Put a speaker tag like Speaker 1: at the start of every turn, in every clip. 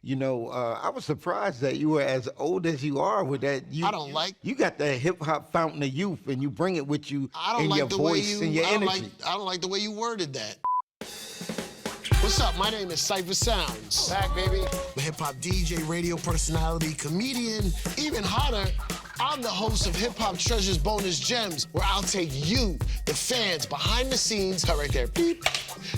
Speaker 1: I was surprised that you were as old as you are with that.
Speaker 2: I don't like.
Speaker 1: You got that hip hop fountain of youth, and you bring it with you
Speaker 2: I don't
Speaker 1: in your
Speaker 2: like the way
Speaker 1: voice
Speaker 2: you.
Speaker 1: and your
Speaker 2: I don't
Speaker 1: energy.
Speaker 2: like. I don't like the way you worded that. What's up? My name is Cypher Sounds.
Speaker 3: Back, baby.
Speaker 2: I'm a hip hop DJ, radio personality, comedian. Even hotter, I'm the host of Hip Hop Treasures Bonus Gems, where I'll take you, the fans, behind the scenes, cut right there, beep,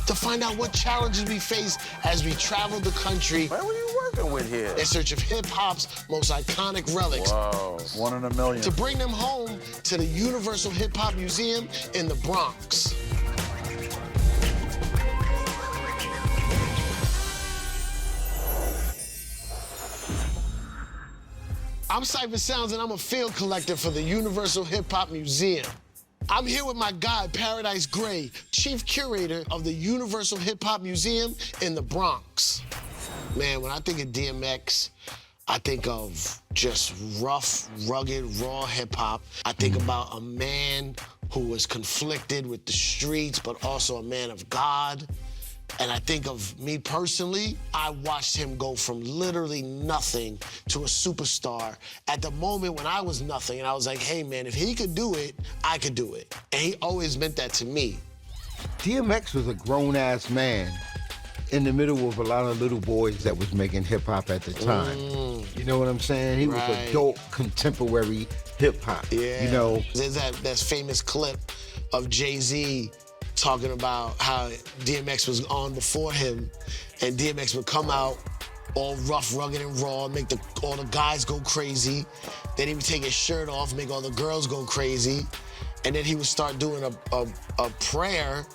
Speaker 2: to find out what challenges we face as we travel the country
Speaker 3: Man, what are you working with here?
Speaker 2: in search of hip hop's most iconic relics.
Speaker 3: Whoa, 1 in a million.
Speaker 2: To bring them home to the Universal Hip Hop Museum in the Bronx. I'm Cypher Sounds, and I'm a field collector for the Universal Hip Hop Museum. I'm here with my guy, Paradise Gray, chief curator of the Universal Hip Hop Museum in the Bronx. Man, when I think of DMX, I think of just rough, rugged, raw hip hop. I think about a man who was conflicted with the streets, but also a man of God. And I think of me personally, I watched him go from literally nothing to a superstar at the moment when I was nothing. And I was like, hey man, if he could do it, I could do it. And he always meant that to me.
Speaker 1: DMX was a grown-ass man in the middle of a lot of little boys that was making hip-hop at the time. You know what I'm saying? He was
Speaker 2: Right.
Speaker 1: adult contemporary hip-hop.
Speaker 2: Yeah. There's that famous clip of Jay-Z talking about how DMX was on before him, and DMX would come out all rough, rugged, and raw, make all the guys go crazy. Then he would take his shirt off, make all the girls go crazy, and then he would start doing a prayer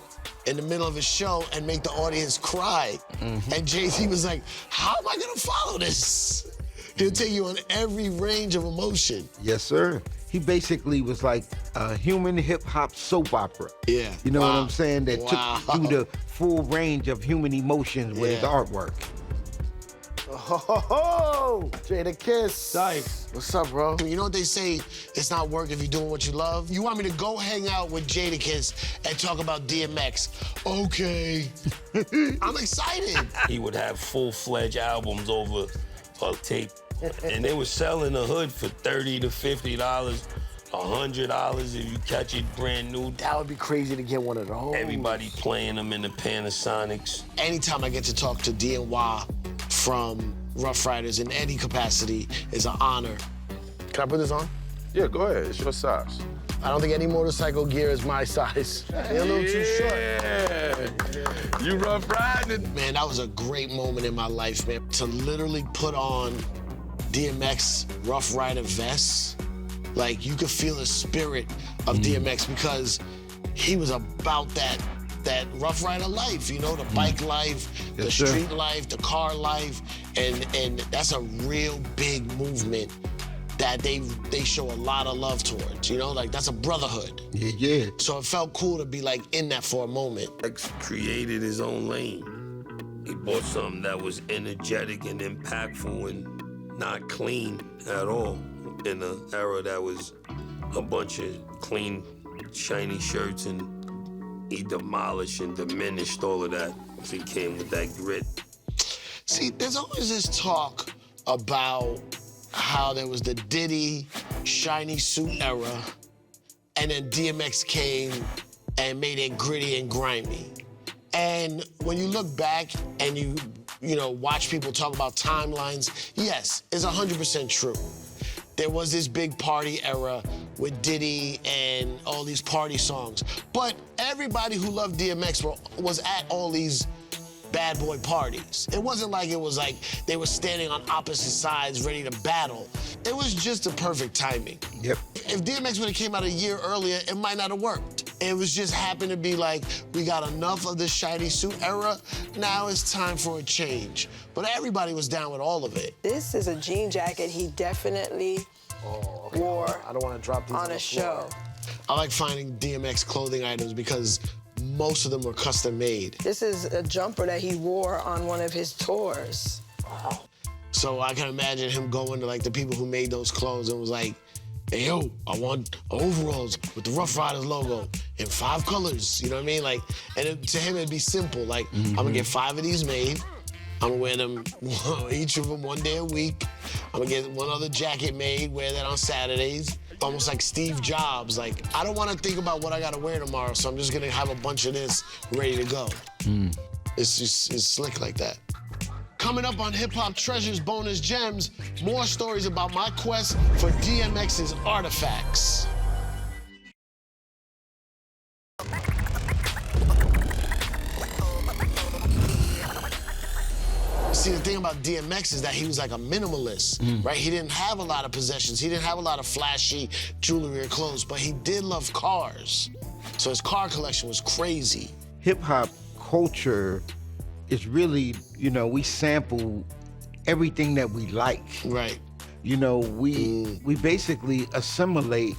Speaker 2: in the middle of his show and make the audience cry. And Jay-Z was like, how am I gonna follow this? He'll take you on every range of emotion.
Speaker 1: Yes, sir. He basically was like a human hip-hop soap opera.
Speaker 2: Yeah.
Speaker 1: You know what
Speaker 2: Wow.
Speaker 1: I'm saying? That took you through the full range of human emotions with his
Speaker 2: Yeah.
Speaker 1: artwork.
Speaker 3: Oh, Jada Kiss.
Speaker 4: Dice.
Speaker 3: What's up, bro?
Speaker 2: You know what they say, it's not work if you're doing what you love? You want me to go hang out with Jadakiss and talk about DMX? Okay. I'm excited.
Speaker 4: He would have full-fledged albums over a tape. And they were selling the hood for $30 to $50, $100 if you catch it brand new.
Speaker 3: That would be crazy to get one of those.
Speaker 4: Everybody playing them in the Panasonics.
Speaker 2: Anytime I get to talk to DNY from Rough Riders in any capacity is an honor. Can I put this on?
Speaker 3: Yeah, go ahead. It's your size.
Speaker 2: I don't think any motorcycle gear is my size. They're a little too short.
Speaker 3: Yeah. You rough riding.
Speaker 2: Man, that was a great moment in my life, man. To literally put on DMX Rough Rider vests, like you could feel the spirit of DMX because he was about that Rough Rider life, you know, the bike life, the
Speaker 1: Yes, sir.
Speaker 2: street life, the car life, and that's a real big movement that they show a lot of love towards, you know, like that's a brotherhood.
Speaker 1: Yeah, yeah.
Speaker 2: So it felt cool to be like in that for a moment.
Speaker 4: X created his own lane. He bought something that was energetic and impactful and not clean at all in an era that was a bunch of clean, shiny shirts, and he demolished and diminished all of that. He came with that grit.
Speaker 2: See, there's always this talk about how there was the Diddy shiny suit era, and then DMX came and made it gritty and grimy. And when you look back and you watch people talk about timelines, yes, it's 100% true. There was this big party era with Diddy and all these party songs. But everybody who loved DMX was at all these bad boy parties. It wasn't like it was like they were standing on opposite sides ready to battle. It was just the perfect timing.
Speaker 1: Yep.
Speaker 2: If DMX would have came out a year earlier, it might not have worked. It was just happened to be like, we got enough of the shiny suit era, now it's time for a change. But everybody was down with all of it.
Speaker 5: This is a jean jacket he definitely wore
Speaker 3: I don't want to drop these
Speaker 5: on
Speaker 3: the
Speaker 5: a
Speaker 3: floor.
Speaker 5: show.
Speaker 2: I like finding DMX clothing items because most of them were custom made.
Speaker 5: This is a jumper that he wore on one of his tours.
Speaker 2: So I can imagine him going to like the people who made those clothes and was like, hey, yo, I want overalls with the Rough Riders logo in 5 colors, you know what I mean? Like, and to him, it'd be simple. Like, I'm gonna get 5 of these made, I'm gonna wear them, each of them one day a week. I'm gonna get one other jacket made, wear that on Saturdays. Almost like Steve Jobs. Like, I don't wanna think about what I gotta wear tomorrow, so I'm just gonna have a bunch of this ready to go. It's slick like that. Coming up on Hip Hop Treasures Bonus Gems, more stories about my quest for DMX's artifacts. See, the thing about DMX is that he was like a minimalist, right? He didn't have a lot of possessions. He didn't have a lot of flashy jewelry or clothes, but he did love cars. So his car collection was crazy.
Speaker 1: Hip hop culture is really, you know, we sample everything that we like.
Speaker 2: Right.
Speaker 1: You know, we basically assimilate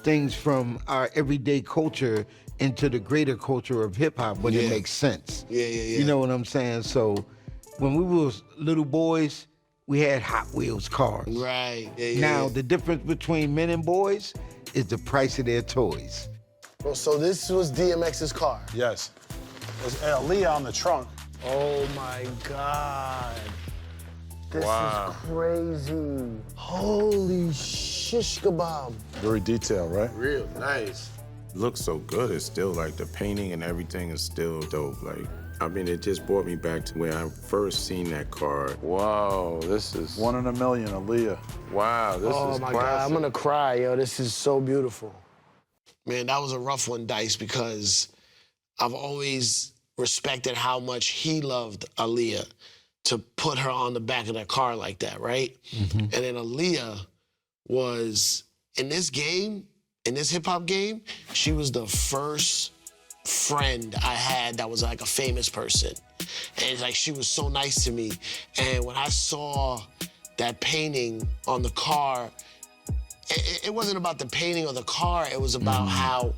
Speaker 1: things from our everyday culture into the greater culture of hip hop when it makes sense.
Speaker 2: Yeah.
Speaker 1: You know what I'm saying? So when we was little boys, we had Hot Wheels cars.
Speaker 2: Right.
Speaker 1: Now, the difference between men and boys is the price of their toys.
Speaker 2: Oh, so this was DMX's car?
Speaker 6: Yes. There's Aaliyah on the trunk.
Speaker 2: Oh my God. This is crazy. Holy shish kebab.
Speaker 6: Very detailed, right?
Speaker 3: Real nice.
Speaker 7: Looks so good. It's still like the painting and everything is still dope. Like, I mean, it just brought me back to where I first seen that car.
Speaker 3: Wow, this is...
Speaker 6: 1 in a million, Aaliyah.
Speaker 3: Wow, this
Speaker 2: Oh
Speaker 3: is
Speaker 2: my
Speaker 3: classic.
Speaker 2: God, I'm gonna cry, yo. This is so beautiful. Man, that was a rough one, Dice, because I've always respected how much he loved Aaliyah to put her on the back of that car like that, right? And then Aaliyah was, in this game, in this hip hop game, she was the first friend I had that was like a famous person. And like, she was so nice to me. And when I saw that painting on the car, it wasn't about the painting of the car, it was about how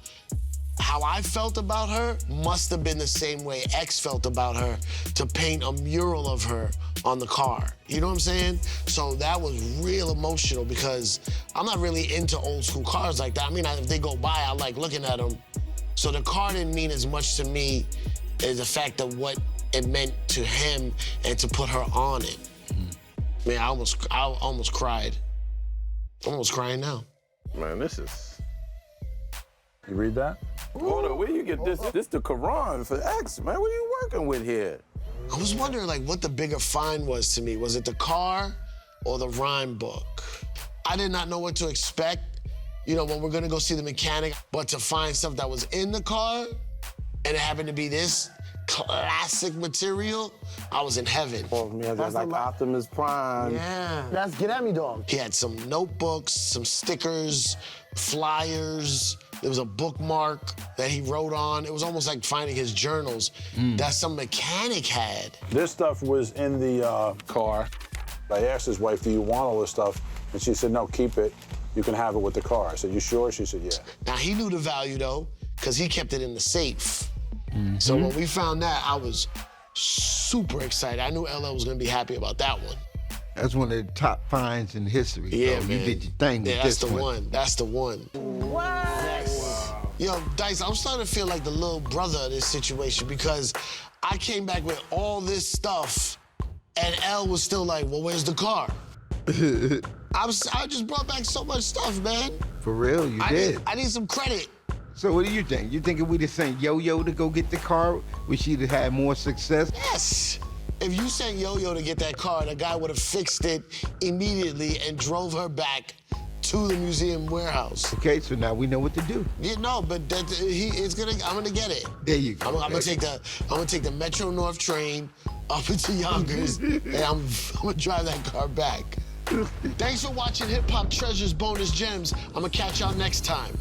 Speaker 2: I felt about her must have been the same way X felt about her to paint a mural of her on the car. You know what I'm saying? So that was real emotional because I'm not really into old school cars like that. I mean, if they go by, I like looking at them. So the car didn't mean as much to me as the fact of what it meant to him and to put her on it. Man, I almost cried. I'm almost crying now.
Speaker 3: Man, this is...
Speaker 6: You read that?
Speaker 3: Hold on, where you get this? This the Quran for X, man. What are you working with here?
Speaker 2: I was wondering like what the bigger find was to me. Was it the car or the rhyme book? I did not know what to expect, you know, when we're gonna go see the mechanic, but to find stuff that was in the car and it happened to be this classic material, I was in heaven.
Speaker 3: Oh, man, that's like Optimus Prime.
Speaker 2: Yeah.
Speaker 8: That's Get At Me Dog.
Speaker 2: He had some notebooks, some stickers, flyers. There was a bookmark that he wrote on. It was almost like finding his journals that some mechanic had.
Speaker 6: This stuff was in the car. I asked his wife, do you want all this stuff? And she said, no, keep it. You can have it with the car. I said, you sure? She said, yeah.
Speaker 2: Now, he knew the value, though, because he kept it in the safe. So when we found that, I was super excited. I knew LL was going to be happy about that one.
Speaker 1: That's one of the top finds in history.
Speaker 2: Yeah,
Speaker 1: though.
Speaker 2: man.
Speaker 1: You did your thing with
Speaker 2: that's
Speaker 1: this
Speaker 2: the
Speaker 1: one.
Speaker 2: one. That's the one. Yo, Dice, I'm starting to feel like the little brother of this situation because I came back with all this stuff and L was still like, well, where's the car? I just brought back so much stuff, man.
Speaker 1: For real, you did.
Speaker 2: I need some credit.
Speaker 1: So what do you think? You think if we'd have sent Yo-Yo to go get the car, we should have had more success?
Speaker 2: Yes. If you sent Yo-Yo to get that car, the guy would have fixed it immediately and drove her back to the museum warehouse.
Speaker 1: Okay, so now we know what to do.
Speaker 2: Yeah, no, but I'm gonna get it.
Speaker 1: There you go.
Speaker 2: I'm gonna take the Metro North train up into Yonkers, and I'm gonna drive that car back. Thanks for watching Hip Hop Treasures Bonus Gems. I'm gonna catch y'all next time.